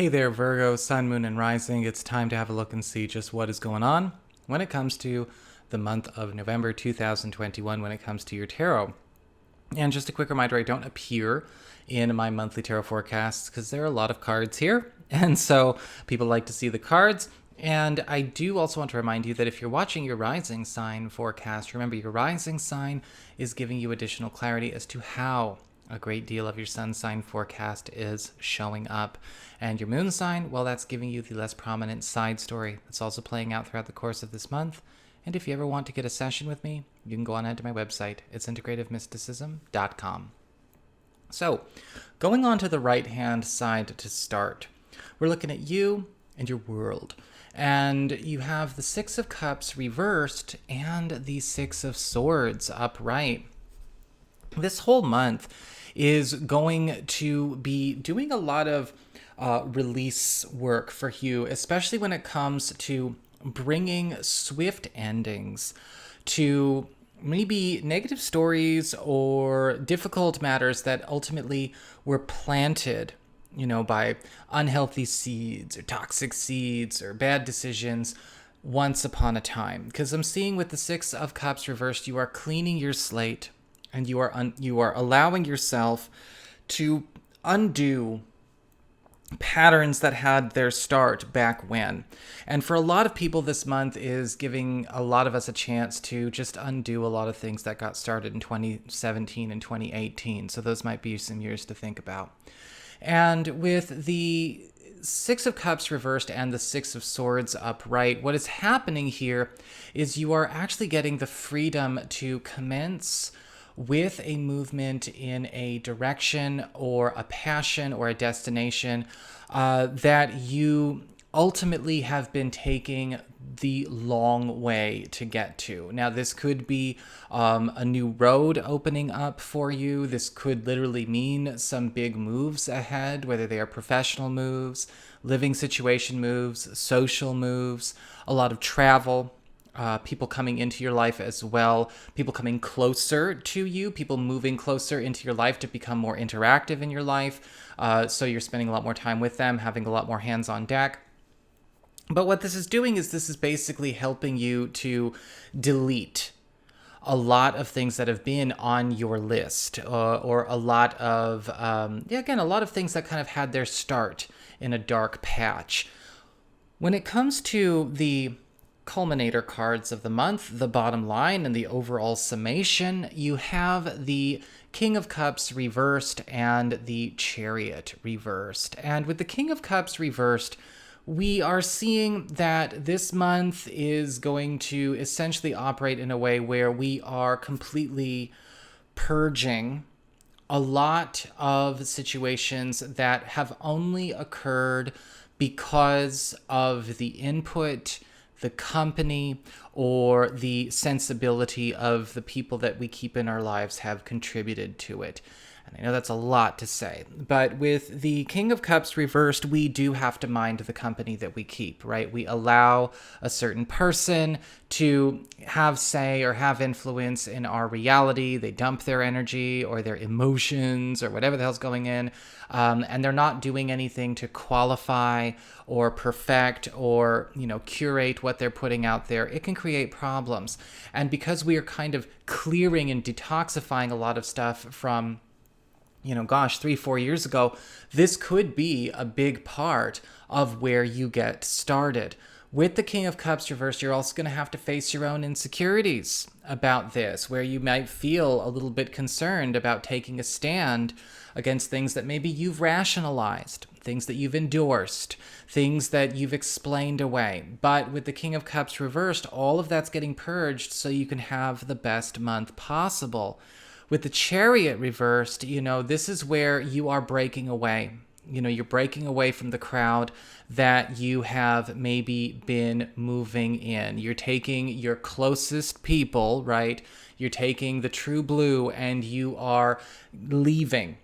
Hey there, Virgo, Sun, Moon, and Rising. It's time to have a look and see just what is going on when it comes to the month of November 2021 when it comes to your tarot. And just a quick reminder, I don't appear in my monthly tarot forecasts because there are a lot of cards here. And so people like to see the cards. And I do also want to remind you that if you're watching your rising sign forecast, remember your rising sign is giving you additional clarity as to how a great deal of your sun sign forecast is showing up. And your moon sign, well, that's giving you the less prominent side story that's also playing out throughout the course of this month. And if you ever want to get a session with me, you can go on to my website. It's integrativemysticism.com. So, going on to the right-hand side to start, we're looking at you and your world. And you have the Six of Cups reversed and the Six of Swords upright. This whole month is going to be doing a lot of release work for you, especially when it comes to bringing swift endings to maybe negative stories or difficult matters that ultimately were planted, by unhealthy seeds or toxic seeds or bad decisions once upon a time. Because I'm seeing with the Six of Cups reversed, you are cleaning your slate and you are allowing yourself to undo patterns that had their start back when. And for a lot of people, this month is giving a lot of us a chance to just undo a lot of things that got started in 2017 and 2018. So those might be some years to think about. And with the Six of Cups reversed and the Six of Swords upright, what is happening here is you are actually getting the freedom to commence with a movement in a direction or a passion or a destination that you ultimately have been taking the long way to get to. Now, this could be a new road opening up for you. This could literally mean some big moves ahead, whether they are professional moves, living situation moves, social moves, a lot of travel. People coming into your life as well, people coming closer to you, people moving closer into your life to become more interactive in your life. So you're spending a lot more time with them, having a lot more hands on deck. But what this is doing is this is basically helping you to delete a lot of things that have been on your list, or a lot of, a lot of things that kind of had their start in a dark patch. When it comes to the culminator cards of the month, the bottom line and the overall summation, you have the King of Cups reversed and the Chariot reversed. And with the King of Cups reversed, we are seeing that this month is going to essentially operate in a way where we are completely purging a lot of situations that have only occurred because of the input, the company, or the sensibility of the people that we keep in our lives have contributed to it. And I know that's a lot to say, but with the King of Cups reversed, we do have to mind the company that we keep, right? We allow a certain person to have say or have influence in our reality. They dump their energy or their emotions or whatever the hell's going in, and they're not doing anything to qualify or perfect or, curate what they're putting out there. It can create problems. And because we are kind of clearing and detoxifying a lot of stuff from 3-4 years ago, this could be a big part of where you get started. With the King of Cups reversed, you're also going to have to face your own insecurities about this, where you might feel a little bit concerned about taking a stand against things that maybe you've rationalized, things that you've endorsed, things that you've explained away. But with the King of Cups reversed, all of that's getting purged so you can have the best month possible. With the Chariot reversed, this is where you are breaking away. You're breaking away from the crowd that you have maybe been moving in. You're taking your closest people, right? You're taking the true blue and you are leaving.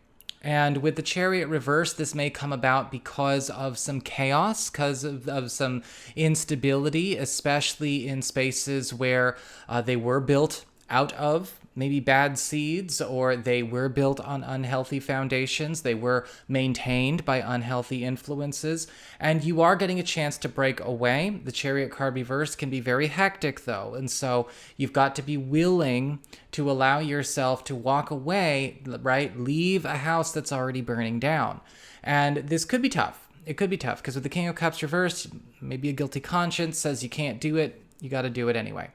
And with the Chariot reversed, this may come about because of some chaos, because of some instability, especially in spaces where they were built out of maybe bad seeds, or they were built on unhealthy foundations. They were maintained by unhealthy influences, and you are getting a chance to break away. The Chariot card reverse can be very hectic, though, and so you've got to be willing to allow yourself to walk away, right? Leave a house that's already burning down. And this could be tough. It could be tough because with the King of Cups reversed, maybe a guilty conscience says you can't do it. You got to do it anyway.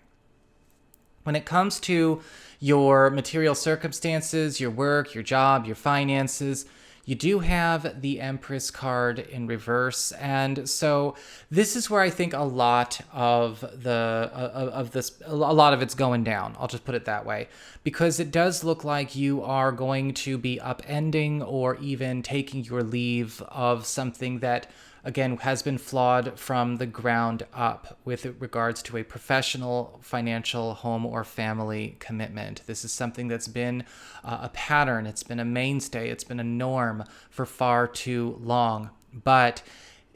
When it comes to your material circumstances, your work, your job, your finances, you do have the Empress card in reverse. And so this is where I think a lot of a lot of it's going down. I'll just put it that way, because it does look like you are going to be upending or even taking your leave of something that, again, has been flawed from the ground up with regards to a professional, financial, home, or family commitment. This is something that's been a pattern. It's been a mainstay. It's been a norm for far too long. But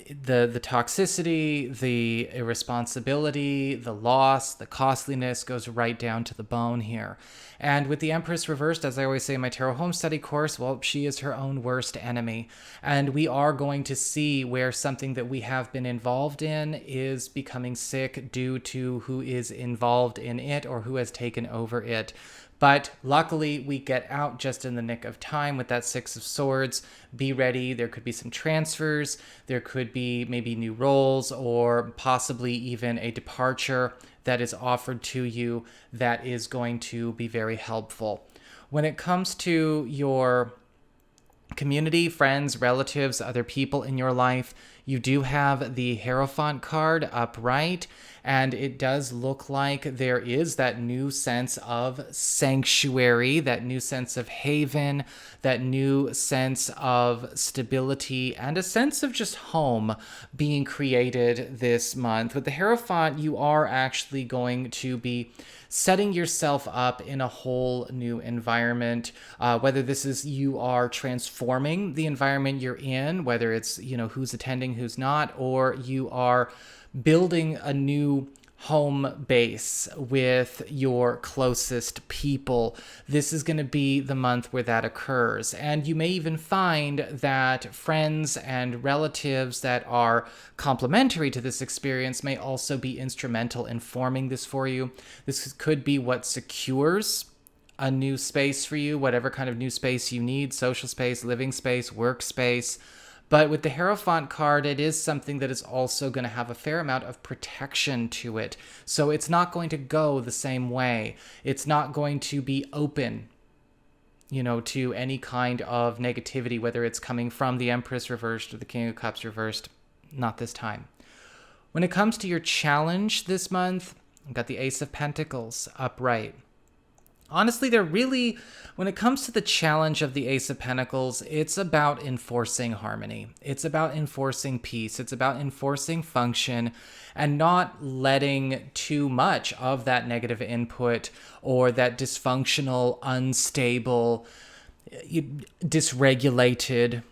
the toxicity, the irresponsibility, the loss, the costliness goes right down to the bone here. And with the Empress reversed, as I always say in my Tarot Home Study course, well, she is her own worst enemy. And we are going to see where something that we have been involved in is becoming sick due to who is involved in it or who has taken over it. But luckily, we get out just in the nick of time with that Six of Swords. Be ready. There could be some transfers. There could be maybe new roles or possibly even a departure that is offered to you that is going to be very helpful. When it comes to your community, friends, relatives, other people in your life, you do have the Hierophant card upright, and it does look like there is that new sense of sanctuary, that new sense of haven, that new sense of stability, and a sense of just home being created this month. With the Hierophant, you are actually going to be setting yourself up in a whole new environment, whether this is you are transforming the environment you're in, whether it's, who's attending, who's not, or you are building a new home base with your closest people. This is going to be the month where that occurs. And you may even find that friends and relatives that are complementary to this experience may also be instrumental in forming this for you. This could be what secures a new space for you, whatever kind of new space you need: social space, living space, workspace. But with the Hierophant card, it is something that is also going to have a fair amount of protection to it. So it's not going to go the same way. It's not going to be open, to any kind of negativity, whether it's coming from the Empress reversed or the King of Cups reversed. Not this time. When it comes to your challenge this month, I've got the Ace of Pentacles upright. Honestly, when it comes to the challenge of the Ace of Pentacles, it's about enforcing harmony. It's about enforcing peace. It's about enforcing function and not letting too much of that negative input or that dysfunctional, unstable, dysregulated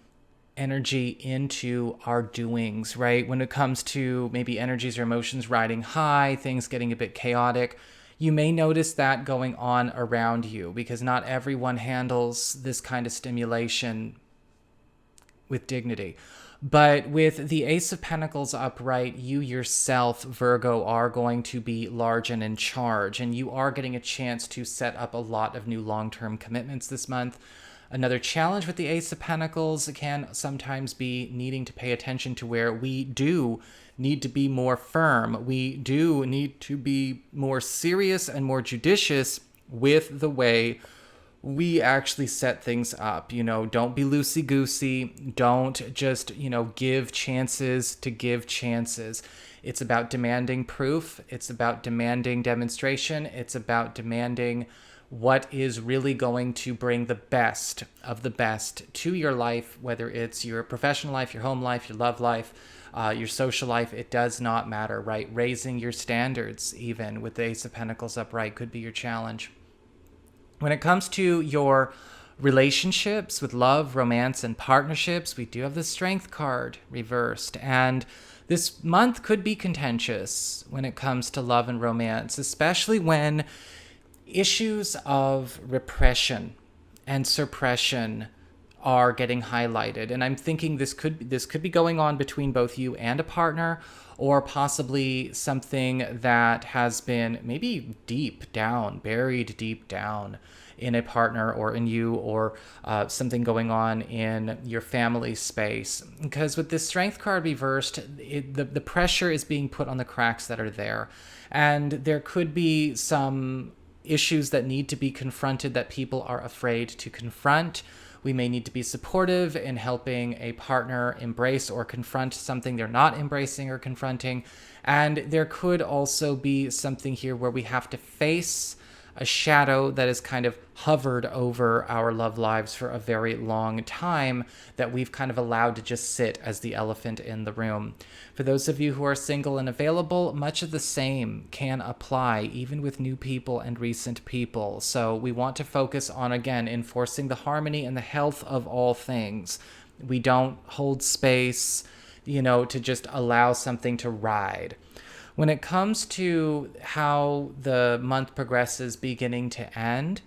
energy into our doings, right? When it comes to maybe energies or emotions riding high, things getting a bit chaotic, you may notice that going on around you because not everyone handles this kind of stimulation with dignity. But with the Ace of Pentacles upright, you yourself, Virgo, are going to be large and in charge, and you are getting a chance to set up a lot of new long-term commitments this month. Another challenge with the Ace of Pentacles can sometimes be needing to pay attention to where we do need to be more firm. We do need to be more serious and more judicious with the way we actually set things up. Don't be loosey-goosey. Don't just, give chances to give chances. It's about demanding proof. It's about demanding demonstration. It's about demanding what is really going to bring the best of the best to your life, whether it's your professional life, your home life, your love life, your social life. It does not matter, right? Raising your standards, even with the Ace of Pentacles upright, could be your challenge. When it comes to your relationships with love, romance, and partnerships, we do have the Strength card reversed. And this month could be contentious when it comes to love and romance, especially when issues of repression and suppression are getting highlighted, and I'm thinking this could be going on between both you and a partner, or possibly something that has been maybe deep down, buried deep down in a partner or in you, or something going on in your family space. Because with this Strength card reversed, the pressure is being put on the cracks that are there, and there could be some issues that need to be confronted that people are afraid to confront. We may need to be supportive in helping a partner embrace or confront something they're not embracing or confronting. And there could also be something here where we have to face a shadow that has kind of hovered over our love lives for a very long time, that we've kind of allowed to just sit as the elephant in the room. For those of you who are single and available, much of the same can apply, even with new people and recent people. So we want to focus on, again, enforcing the harmony and the health of all things. We don't hold space, to just allow something to ride. When it comes to how the month progresses beginning to end,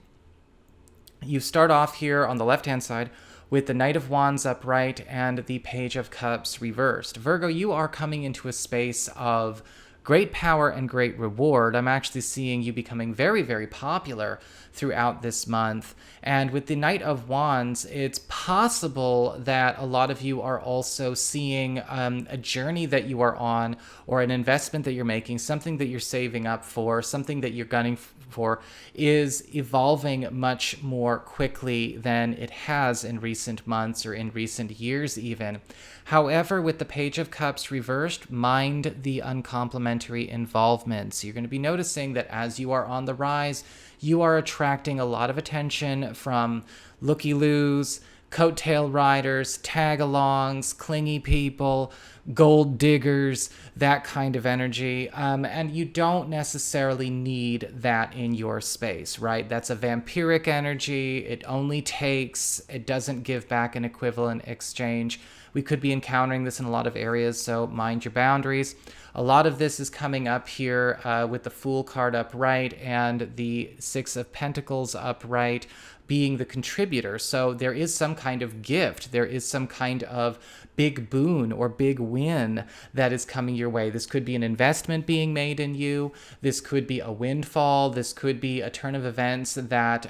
you start off here on the left-hand side with the Knight of Wands upright and the Page of Cups reversed. Virgo, you are coming into a space of great power and great reward. I'm actually seeing you becoming very, very popular throughout this month. And with the Knight of Wands, it's possible that a lot of you are also seeing a journey that you are on, or an investment that you're making, something that you're saving up for, something that you're gunning for, is evolving much more quickly than it has in recent months or in recent years even. However, with the Page of Cups reversed, mind the uncomplimentary involvements. You're going to be noticing that as you are on the rise, you are attracting a lot of attention from looky-loos, coattail riders, tag-alongs, clingy people, gold diggers, that kind of energy. And you don't necessarily need that in your space, right? That's a vampiric energy. It only takes, it doesn't give back an equivalent exchange. We could be encountering this in a lot of areas, so mind your boundaries. A lot of this is coming up here with the Fool card upright and the Six of Pentacles upright being the contributor. So there is some kind of gift. There is some kind of big boon or big win that is coming your way. This could be an investment being made in you. This could be a windfall. This could be a turn of events that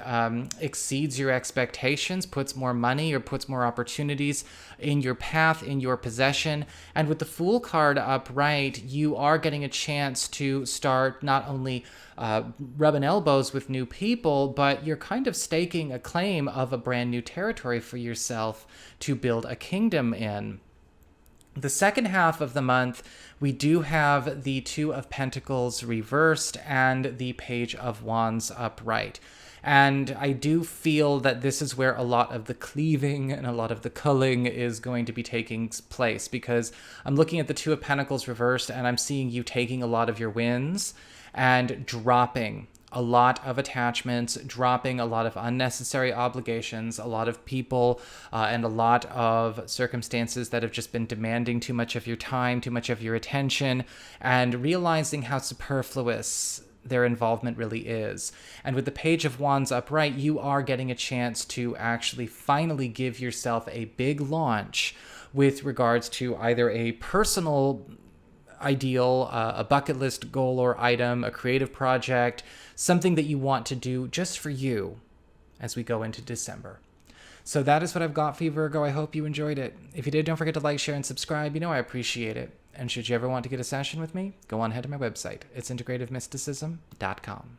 exceeds your expectations, puts more money or puts more opportunities in your path, in your possession. And with the Fool card upright, you are getting a chance to start not only rubbing elbows with new people, but you're kind of staking a claim of a brand new territory for yourself to build a kingdom in. The second half of the month, we do have the Two of Pentacles reversed and the Page of Wands upright. And I do feel that this is where a lot of the cleaving and a lot of the culling is going to be taking place, because I'm looking at the Two of Pentacles reversed and I'm seeing you taking a lot of your wins and dropping a lot of attachments, dropping a lot of unnecessary obligations, a lot of people, and a lot of circumstances that have just been demanding too much of your time, too much of your attention, and realizing how superfluous their involvement really is. And with the Page of Wands upright, you are getting a chance to actually finally give yourself a big launch with regards to either a personal ideal, a bucket list goal or item, a creative project, something that you want to do just for you as we go into December. So that is what I've got for you, Virgo. I hope you enjoyed it. If you did, don't forget to like, share, and subscribe. You know I appreciate it. And should you ever want to get a session with me, go on ahead to my website. It's integrativemysticism.com.